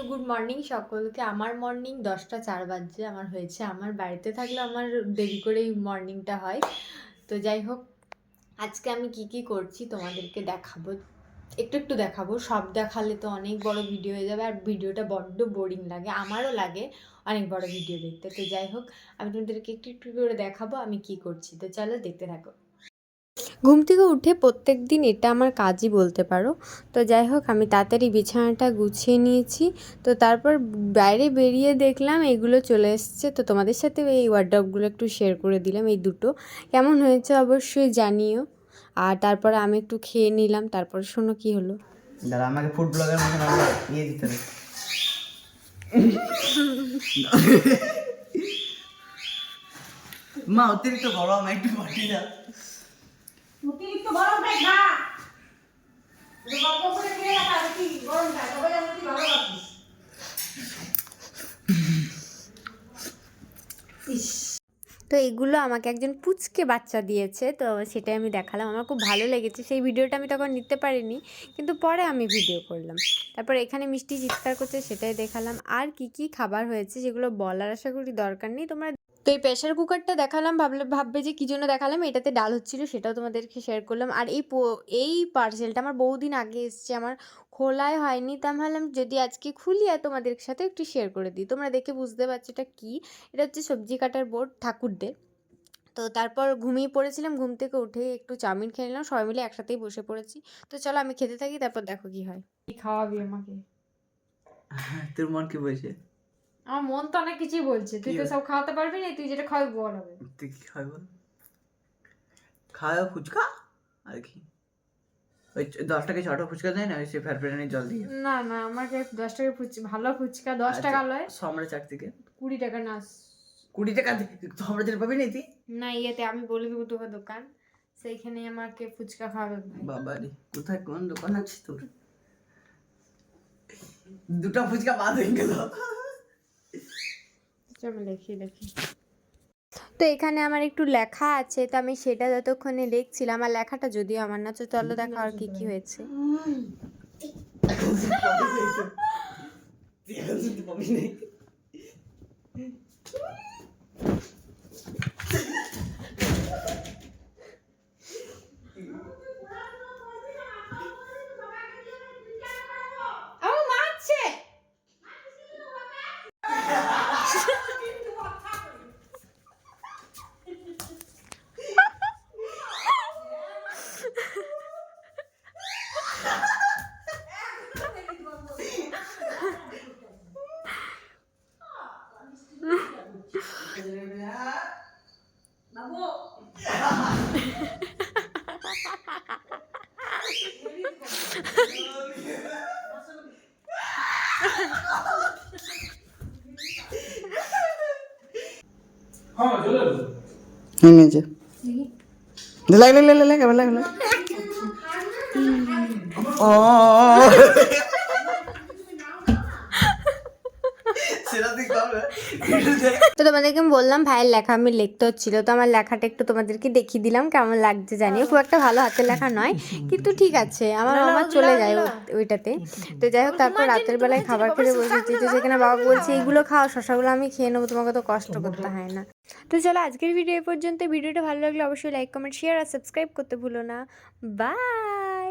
তো good morning সকলকে। আমার মর্নিং 10টা 4 বাজছে আমার হয়েছে। আমার বাড়িতে থাকলে আমার দেরি করেই মর্নিংটা হয়। তো যাই হোক, আজকে আমি কি করছি তোমাদেরকে দেখাবো, একটু দেখাবো। সব দেখালে তো অনেক বড় ভিডিও হয়ে যাবে, আর ভিডিওটা বড্ড বোরিং লাগে, আমারও লাগে অনেক বড় ভিডিও দেখতে। তো যাই হোক, আমি তোমাদেরকে একটু করে দেখাবো আমি কি করছি। তো চলো দেখতে থাকো। ঘুম থেকে উঠে প্রত্যেক দিন এটা আমার কাজই বলতে পারো। তো যাই হোক, আমি তাড়াতাড়ি বিছানাটা গুছিয়ে নিয়েছি। তো তারপর বাইরে বেরিয়ে দেখলাম এগুলো চলে এসছে। তো তোমাদের সাথে এই ওয়ার্ড্রপগুলো একটু শেয়ার করে দিলাম, এই দুটো কেমন হয়েছে অবশ্যই জানিও। আর তারপরে আমি একটু খেয়ে নিলাম, তারপরে শোনো কি হলো। দাঁড়া, আমাকে ফুড ব্লগের মতন ইয়ে দিতে হবে। মা অতিরিক্ত গরম, একটু পাটি না। অতিরিক্ত গরমটাই খা। গল্প করে খেয়ে রাখা কি গরমটা সবাই জানো কি ভালো লাগিস। তো এগুলো আমাকে একজন পুচকে বাচ্চা দিয়েছে, তো সেটাই আমি দেখালাম। আমার খুব ভালো লেগেছে। সেই ভিডিওটা আমি তখন নিতে পারিনি, কিন্তু পরে আমি ভিডিও করলাম। তারপর এখানে মিষ্টি চিৎকার করছে, সেটাই দেখালাম। আর কি খাবার হয়েছে সেগুলো বলার আশা করি দরকার নেই। তোমরা তো এই প্রেশার কুকারটা দেখালাম, ভাববে যে কী জন্য দেখালাম। এটাতে ডাল হচ্ছিলো, সেটাও তোমাদেরকে শেয়ার করলাম। আর এই পার্সেলটা আমার বহুদিন আগে এসছে, আমার খোলাই হয়নি। তা আমি ভাবলাম যদি আজকে খুলি আর তোমাদের সাথে একটু শেয়ার করে দিই। তোমরা দেখে বুঝতে পারছো এটা কী। এটা হচ্ছে সবজি কাটার বোর্ড ঠাকুরদের। তো তারপর ঘুমিয়ে পড়েছিলাম, ঘুম থেকে উঠে একটু চাউমিন খেয়ে নিলাম, সবাই মিলে একসাথেই বসে পড়েছি। তো চলো আমি খেতে থাকি, তারপর দেখো কি হয়। কি খাওয়াবি আমাকে? তোর মন কি বলছে? আমার মন তো অনেক কিছুই বলছে, তুই তো সব খাওয়াতে পারবি না, তুই যেটা খাওয়াবি বল হবে। তুই কি খাওয়াই বল? খাওয়া ফুচকা আর কি? ওই 10 টাকা ছোট ফুচকা দেয় না, ওই সে ফেরফেরানি জল দিয়ে। না আমাকে 10 টাকা ভালো ফুচকা 10 টাকা লয়, সম্রাট চাট থেকে 20 টাকা না। 20 টাকা সম্রাট চাট পাবি না তুই? না ইয়েতে আমি বলে দেবো তোকে দোকান, সেইখানে আমাকে ফুচকা খাওয়াবে ভাই। বাবা রে, কোথায় কোন দোকান আছে তোর? দুটো ফুচকা বাদ হয়ে গেল। চলো দেখি। তো এখানে আমার একটু লেখা আছে, তো আমি সেটা যতক্ষণে দেখছিলাম। আর লেখাটা যদিও আমার না, তো চলো দেখো আর কি হয়েছে। নিচে লাগে ও তো তোমাদেরকে আমি বললাম ভাইয়ের লেখা আমি লিখতে হচ্ছিল, তো আমার লেখাটা একটু তোমাদেরকে দেখিয়ে দিলাম কেমন লাগছে। জানিও খুব একটা ভালো হাতের লেখা নয়, কিন্তু ঠিক আছে, আমার মামা চলে যায় ওইটাতে। তো যাই হোক, তারপর রাতের বেলায় খাবার খেতে বসেছি। তো সেখানে বাবা বলছে এইগুলো খাও, শশাগুলো আমি খেয়ে নেবো, তোমাকে তো কষ্ট করতে হয় না। তো চলো আজকের ভিডিও এ পর্যন্ত। ভিডিওটা ভালো লাগলে অবশ্যই লাইক কমেন্ট শেয়ার আর সাবস্ক্রাইব করতে ভুলো না। বাই।